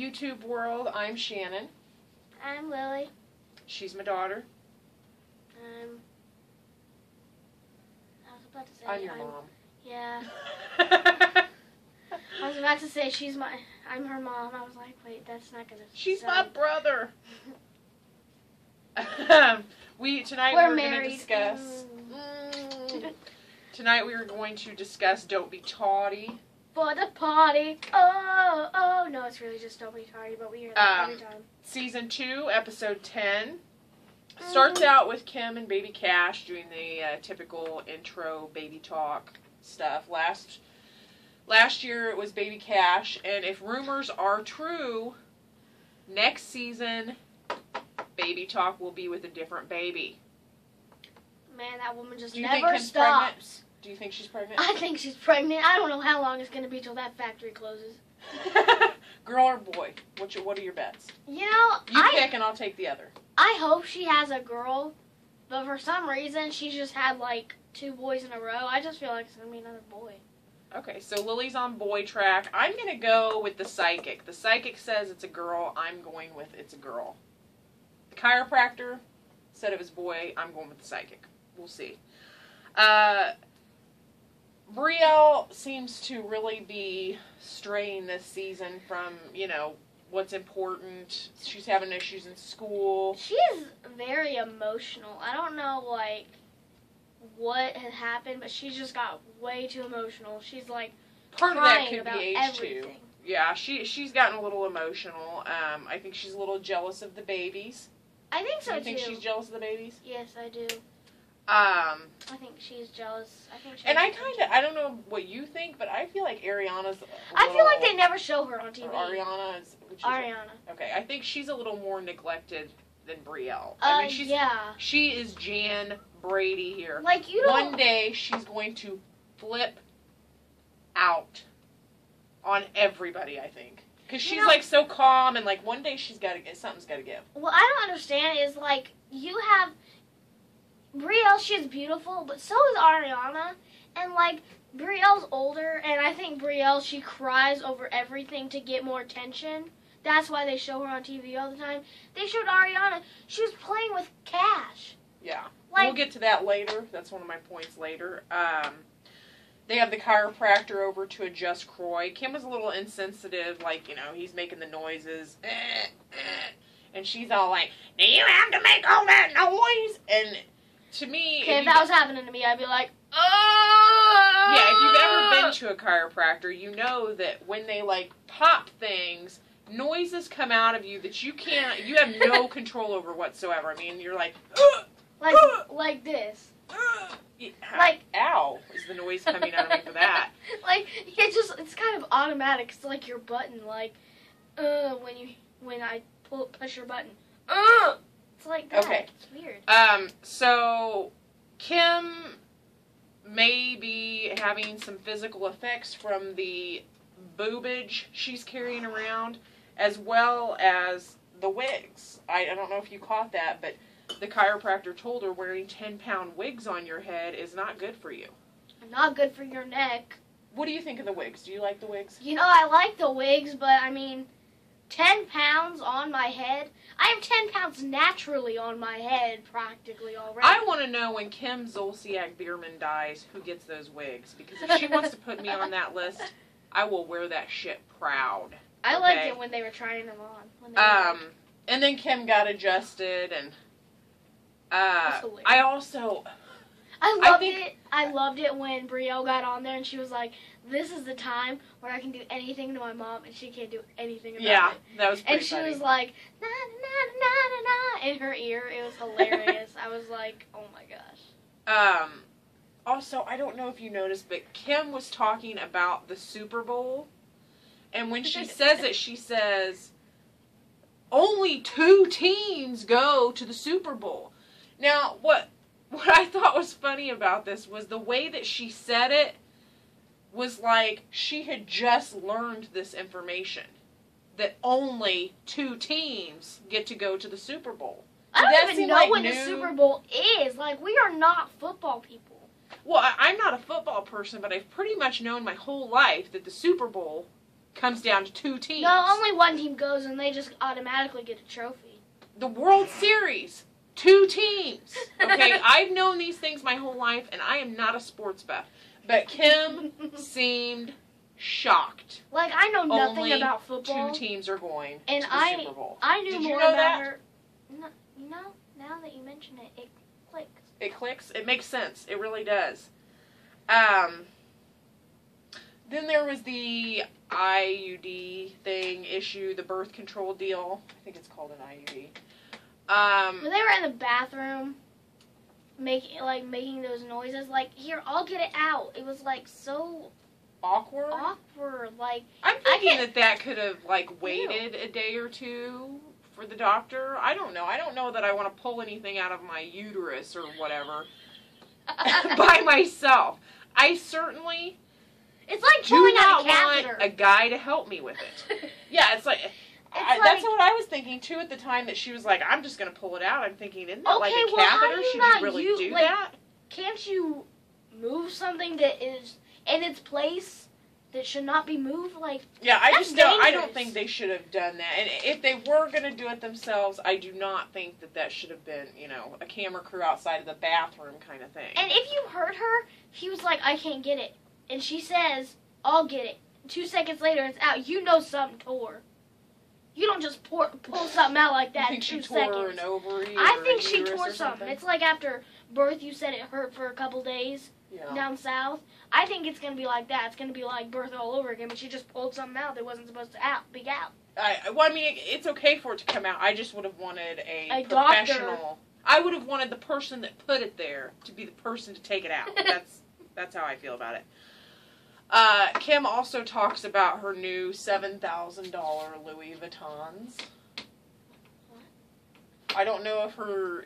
YouTube world, I'm Shannon. I'm Lily. She's my daughter. I was about to say I'm your mom. Yeah. I was about to say I'm her mom. I was like, wait, that's not gonna. She's my brother. Tonight We're we're married. going to discuss. Tonight we are going to discuss Don't Be Tardy. For the party. Oh, no, it's really just Don't Be Tardy, but we hear that every time. Season 2, episode 10. Starts out with Kim and Baby Cash doing the typical intro baby talk stuff. Last year it was Baby Cash, and if rumors are true, next season baby talk will be with a different baby. Man, that woman just Do you think never Kim's pregnant? stops. Do you think she's pregnant? I think she's pregnant. I don't know how long it's going to be till that factory closes. Girl or boy? What are your bets? You know, You pick and I'll take the other. I hope she has a girl, but for some reason she's just had like 2 boys in a row. I just feel like it's going to be another boy. Okay, so Lily's on boy track. I'm going to go with the psychic. The psychic says it's a girl. I'm going with it's a girl. The chiropractor said it was boy. I'm going with the psychic. We'll see. Belle seems to really be straying this season from, what's important. She's having issues in school. She is very emotional. I don't know, what had happened, but she just got way too emotional. She's, part of that crying could about be age everything. too. Yeah, she's gotten a little emotional. I think she's a little jealous of the babies. I think so, Do you think too. she's jealous of the babies? Yes, I do. I think she's jealous. I don't know what you think, but I feel like Ariana's I feel like they never show her on TV. Or Ariana is... Ariana. Okay, I think she's a little more neglected than Belle. She is Jan Brady here. One day she's going to flip out on everybody, I think. Because she's so calm and one day something's got to give. What I don't understand is you have Belle, she's beautiful, but so is Ariana. And Brielle's older, and I think Belle, she cries over everything to get more attention. That's why they show her on TV all the time. They showed Ariana, she was playing with Cash. Yeah. We'll get to that later. That's one of my points later. They have the chiropractor over to adjust Croy. Kim was a little insensitive, he's making the noises. And she's all like, do you have to make all that noise? And to me... Okay, if that was happening to me, I'd be like, oh! Yeah, if you've ever been to a chiropractor, you know that when they, pop things, noises come out of you that you have no control over whatsoever. I mean, you're like... Like this. Ow, is the noise coming out of me for that. It's kind of automatic. It's like your button, when I push your button. It's like that. Okay. It's weird. So Kim may be having some physical effects from the boobage she's carrying around, as well as the wigs. I don't know if you caught that, but the chiropractor told her wearing 10-pound wigs on your head is not good for you. Not good for your neck. What do you think of the wigs? Do you like the wigs? I like the wigs, but 10 pounds on my head. I have 10 pounds naturally on my head practically already. I want to know when Kim Zolciak Bierman dies, who gets those wigs. Because if she wants to put me on that list, I will wear that shit proud. I liked it when they were trying them on. And then Kim got adjusted, and I loved it when Belle got on there and she was like, this is the time where I can do anything to my mom and she can't do anything about it. Yeah, that was pretty funny. And she was like, na na na na na in her ear. It was hilarious. I was like, oh my gosh. Also, I don't know if you noticed, but Kim was talking about the Super Bowl. And when she says it, she says, only 2 teams go to the Super Bowl. Now, what I thought was funny about this was the way that she said it was like she had just learned this information. That only 2 teams get to go to the Super Bowl. I don't even know what the Super Bowl is. We are not football people. Well, I'm not a football person, but I've pretty much known my whole life that the Super Bowl comes down to 2 teams. No, only one team goes, and they just automatically get a trophy. The World Series, 2 teams. Okay, I've known these things my whole life, and I am not a sports buff. But Kim seemed shocked. Like, I know nothing Only about football. 2 teams are going And to the Super Bowl. I knew Did you more know about that? her. No, you know, now that you mention it, it clicks. It clicks. It makes sense. It really does. Then there was the IUD thing issue, the birth control deal. I think it's called an IUD. When they were in the bathroom, making those noises, like, here, I'll get it out. It was like so awkward. Like, I'm thinking that could have like waited a day or two for the doctor. I don't know. I don't know that I want to pull anything out of my uterus or whatever by myself. I certainly. It's like do pulling not out a catheter. want a guy to help me with it. Yeah, it's like, that's what I was thinking too at the time that she was like, I'm just going to pull it out. I'm thinking, isn't that like a catheter? Should you really do that? Can't you move something that is in its place that should not be moved? Like, yeah, I don't think they should have done that. And if they were going to do it themselves, I do not think that should have been, a camera crew outside of the bathroom kind of thing. And if you heard her, he was like, I can't get it. And she says, I'll get it. 2 seconds later, it's out. You know something tore. You don't just pull something out like that in 2 seconds. She tore an ovary I think she uterus tore something. It's like after birth, you said it hurt for a couple days down south. I think it's going to be like that. It's going to be like birth all over again, but she just pulled something out that wasn't supposed to be out. Well, I mean, it's okay for it to come out. I just would have wanted a professional. Doctor. I would have wanted the person that put it there to be the person to take it out. That's how I feel about it. Kim also talks about her new $7,000 Louis Vuittons. I don't know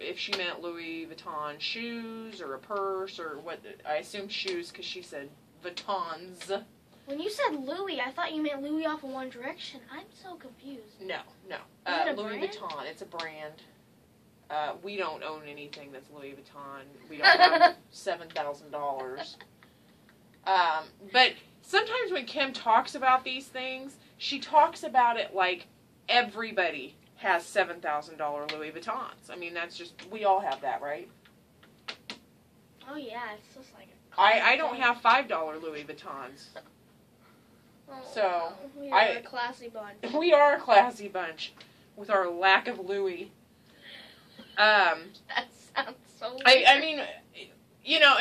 if she meant Louis Vuitton shoes or a purse or what. I assume shoes because she said Vuittons. When you said Louis, I thought you meant Louis off of One Direction. I'm so confused. No. Is it a Louis brand? Vuitton. It's a brand. We don't own anything that's Louis Vuitton. We don't have $7,000. But sometimes when Kim talks about these things, she talks about it like everybody has $7,000 Louis Vuittons. I mean, that's just, we all have that, right? Oh, yeah, it's just like I don't have $5 Louis Vuittons. Oh, So, we are a classy bunch. We are a classy bunch with our lack of Louis. That sounds so weird. I mean,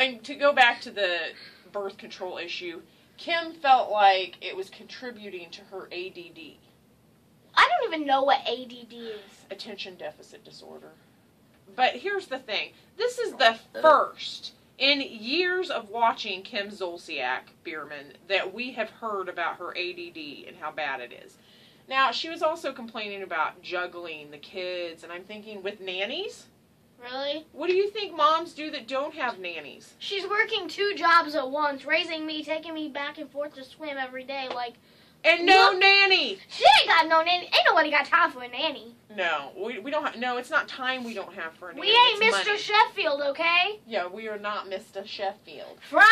and to go back to the birth control issue, Kim felt like it was contributing to her ADD. I don't even know what ADD is. Attention deficit disorder. But here's the thing. This is the first in years of watching Kim Zolciak Bierman that we have heard about her ADD and how bad it is. Now, she was also complaining about juggling the kids, and I'm thinking, with nannies? Really? What do you think moms do that don't have nannies? She's working 2 jobs at once, raising me, taking me back and forth to swim every day, like... And no nanny! She ain't got no nanny. Ain't nobody got time for a nanny. No, we don't have... No, it's not time we don't have for a nanny. We ain't it's Mr. money. Sheffield, okay? Yeah, we are not Mr. Sheffield. Fran,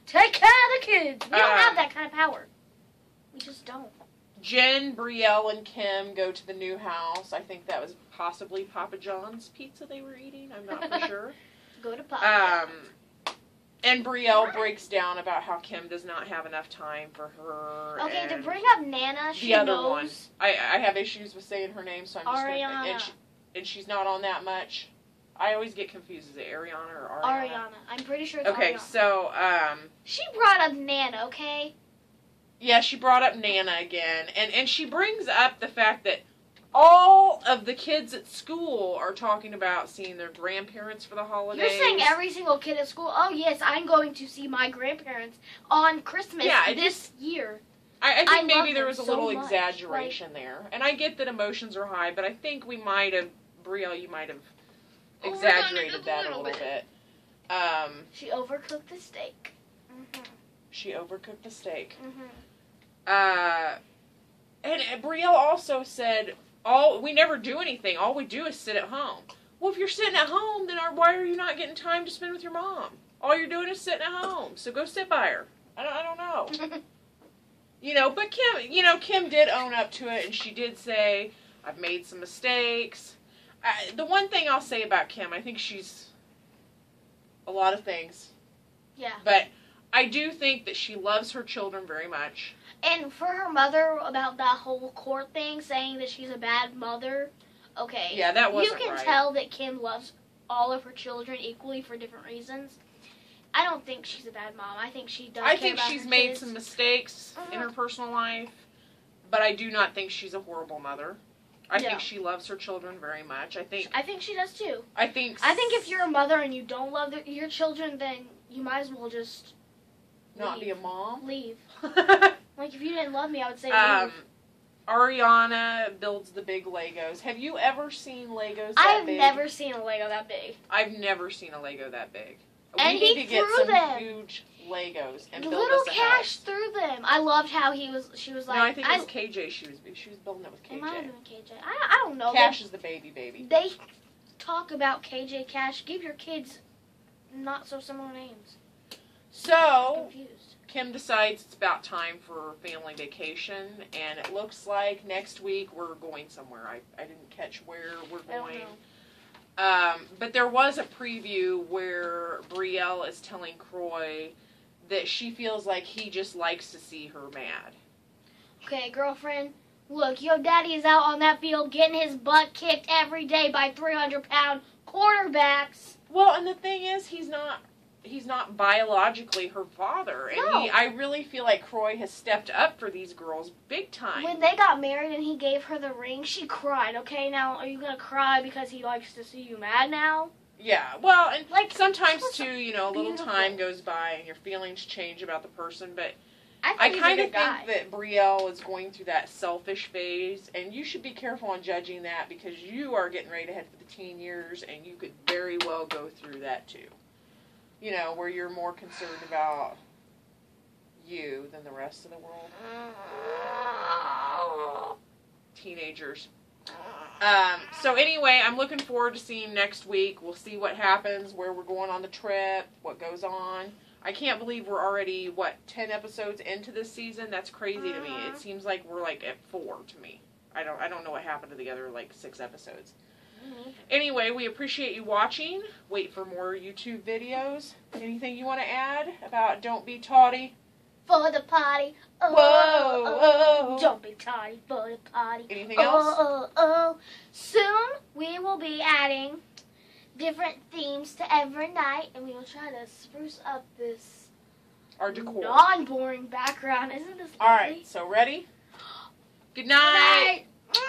take care of the kids. We don't have that kind of power. We just don't. Jen, Brielle, and Kim go to the new house. I think that was possibly Papa John's pizza they were eating. I'm not for sure. Go to Papa John's. And Brielle breaks down about how Kim does not have enough time for her. Okay, to bring up Nana, she the other knows. One. I have issues with saying her name, so I'm just Ariana. going to... And she's not on that much. I always get confused. Is it Ariana or Ariana? Ariana. I'm pretty sure it's Okay, Ariana. so, She brought up Nana, okay? Yeah, she brought up Nana again. And she brings up the fact that all of the kids at school are talking about seeing their grandparents for the holidays. You're saying every single kid at school, oh yes, I'm going to see my grandparents on Christmas this year. I think maybe love there was a little so much. exaggeration there. And I get that emotions are high, but I think we might have, Brielle, you might have exaggerated that a little bit. She overcooked the steak. Mm-hmm. She overcooked the steak. Mm-hmm. And Brielle also said, we never do anything. All we do is sit at home. Well, if you're sitting at home, then why are you not getting time to spend with your mom? All you're doing is sitting at home. So go sit by her. I don't know. You know, but Kim did own up to it, and she did say, I've made some mistakes. The one thing I'll say about Kim, I think she's a lot of things. Yeah. But I do think that she loves her children very much. And for her mother, about that whole court thing, saying that she's a bad mother, okay. Yeah, that wasn't You can right. tell that Kim loves all of her children equally for different reasons. I don't think she's a bad mom. I think she does I care think about she's her made kids. some mistakes in her personal life, but I do not think she's a horrible mother. I think she loves her children very much. I think she does too. I think if you're a mother and you don't love your children, then you might as well just not be a mom. Leave. Like, if you didn't love me, I would say leave. Ariana builds the big Legos. Have you ever seen Legos that I've big? never seen a Lego that big. I've never seen a Lego that big. And we need to get some them. huge Legos and The build little us a Cash house. threw them. I loved how she was like... No, I think it was KJ she was building it with KJ. It might have been KJ. I don't know. Cash is the baby. They talk about KJ Cash. Give your kids not so similar names. So, I'm confused. Kim decides it's about time for family vacation, and it looks like next week we're going somewhere. I didn't catch where we're going. I don't know. But there was a preview where Brielle is telling Croy that she feels like he just likes to see her mad. Okay, girlfriend, look, your daddy is out on that field getting his butt kicked every day by 300-pound quarterbacks. Well, and the thing is, he's not biologically her father. And No. I really feel like Croy has stepped up for these girls big time. When they got married and he gave her the ring, she cried. Okay, now are you going to cry because he likes to see you mad now? Yeah, well, and Like, sometimes too, a little beautiful. time goes by and your feelings change about the person, but I kind of think that Brielle is going through that selfish phase, and you should be careful on judging that because you are getting ready to head for the teen years, and you could very well go through that too. Where you're more concerned about you than the rest of the world. Teenagers. So anyway, I'm looking forward to seeing next week. We'll see what happens, where we're going on the trip, what goes on. I can't believe we're already, 10 episodes into this season? That's crazy to me. It seems like we're at 4 to me. I don't know what happened to the other 6 episodes. Anyway, we appreciate you watching. Wait for more YouTube videos. Anything you want to add about Don't Be Tardy? For the party. Oh, Whoa. Don't be tardy for the party. Anything else? Soon we will be adding different themes to every night, and we will try to spruce up this Our decor. non-boring background. Isn't this lovely? All right, so ready? Good night. Good night.